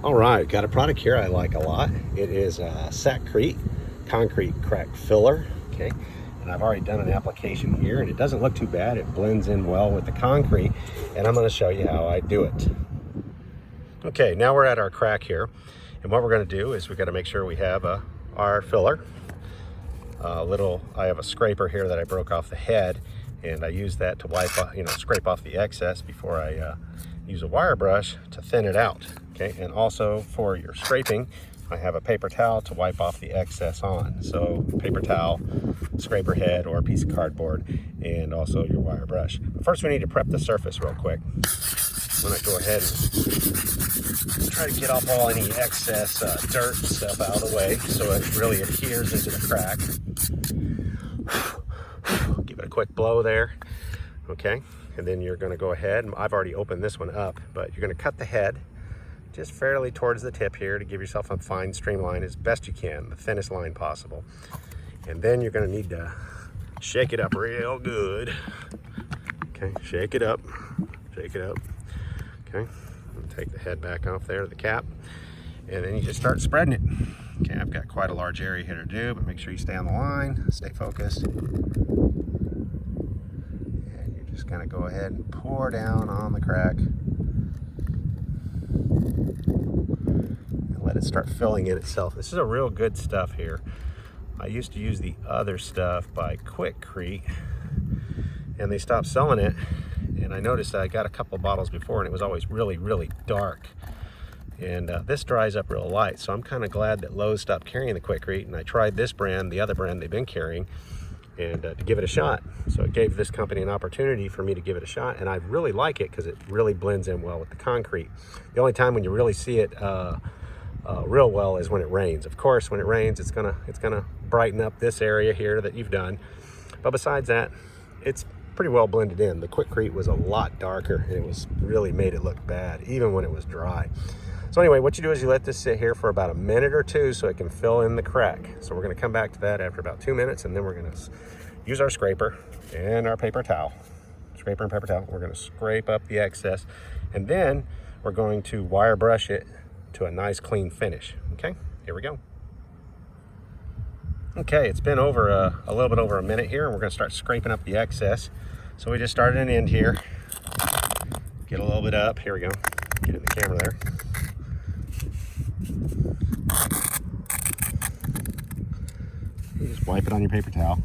All right, got a product here I like a lot. It is a Sakrete concrete crack filler, okay? And I've already done an application here and it doesn't look too bad. It blends in well with the concrete and I'm gonna show you how I do it. Okay, now we're at our crack here. And what we're gonna do is we gotta make sure we have our filler. I have a scraper here that I broke off the head and I use that to wipe, scrape off the excess before I use a wire brush to thin it out. Okay, and also for your scraping, I have a paper towel to wipe off the excess on. So paper towel, scraper head, or a piece of cardboard, and also your wire brush. But first we need to prep the surface real quick. I'm gonna go ahead and try to get off all any excess dirt and stuff out of the way so it really adheres into the crack. Give it a quick blow there, okay? And then you're gonna go ahead, and I've already opened this one up, but you're gonna cut the head just fairly towards the tip here to give yourself a fine streamline as best you can, the thinnest line possible. And then you're gonna need to shake it up real good. Okay, shake it up, shake it up. Okay, take the head back off there, the cap, and then you just start spreading it. Okay, I've got quite a large area here to do, but make sure you stay on the line, stay focused. And you're just gonna go ahead and pour down on the crack. Let it start filling in itself. This is a real good stuff here. I used to use the other stuff by Quikrete and they stopped selling it, and I noticed I got a couple of bottles before and it was always really, really dark, and this dries up real light. So I'm kind of glad that Lowe stopped carrying the Quikrete, and I tried this brand, the other brand they've been carrying, and to give it a shot. So it gave this company an opportunity for me to give it a shot, and I really like it because it really blends in well with the concrete. The only time when you really see it real well is when it rains. Of course, when it rains, it's gonna brighten up this area here that you've done. But besides that, it's pretty well blended in. The Quikrete was a lot darker, and it was really made it look bad, even when it was dry. So anyway, what you do is you let this sit here for about a minute or two so it can fill in the crack. So we're gonna come back to that after about 2 minutes, and then we're gonna use our scraper and our paper towel. Scraper and paper towel. We're gonna scrape up the excess, and then we're going to wire brush it to a nice clean finish. Okay, here we go. Okay, it's been over a little bit over a minute here, and we're gonna start scraping up the excess. So we just started an end here. Get a little bit up, here we go. Get it in the camera there. You just wipe it on your paper towel.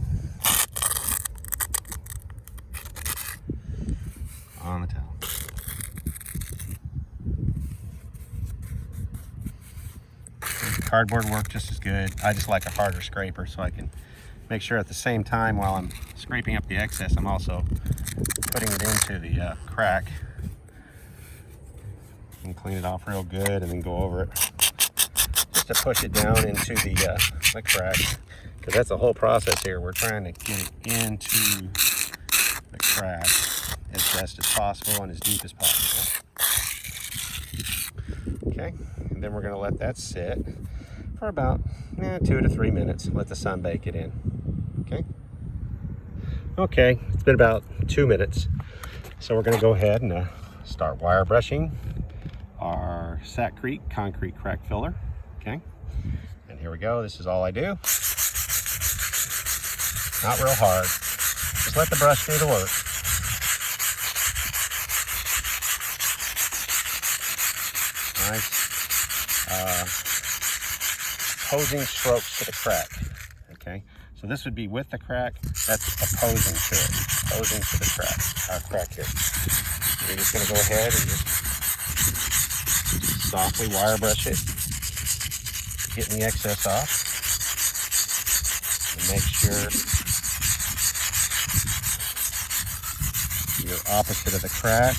On the towel. Cardboard work just as good. I just like a harder scraper so I can make sure at the same time while I'm scraping up the excess, I'm also putting it into the crack and clean it off real good, and then go over it just to push it down into the crack, because that's the whole process here. We're trying to get it into the crack as best as possible and as deep as possible. Okay, and then we're going to let that sit for about 2 to 3 minutes. Let the sun bake it in. Okay, it's been about 2 minutes. So we're gonna go ahead and start wire brushing our Sakrete concrete crack filler. Okay, and here we go. This is all I do. Not real hard. Just let the brush do the work. Nice opposing strokes to the crack. Okay, so this would be with the crack. That's opposing to it. Opposing to the crack. Our crack here. We're just going to go ahead and just softly wire brush it, getting the excess off, and make sure you're opposite of the crack.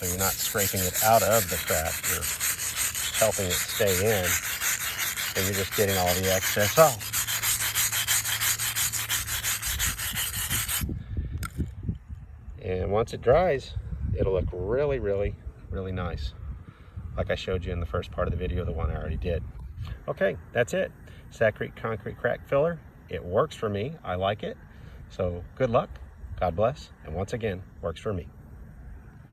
So you're not scraping it out of the crack, you're helping it stay in, and you're just getting all the excess off. And once it dries, it'll look really, really, really nice, like I showed you in the first part of the video, the one I already did. Okay, that's it. Sakrete concrete crack filler. It works for me. I like it. So good luck. God bless, and once again, works for me.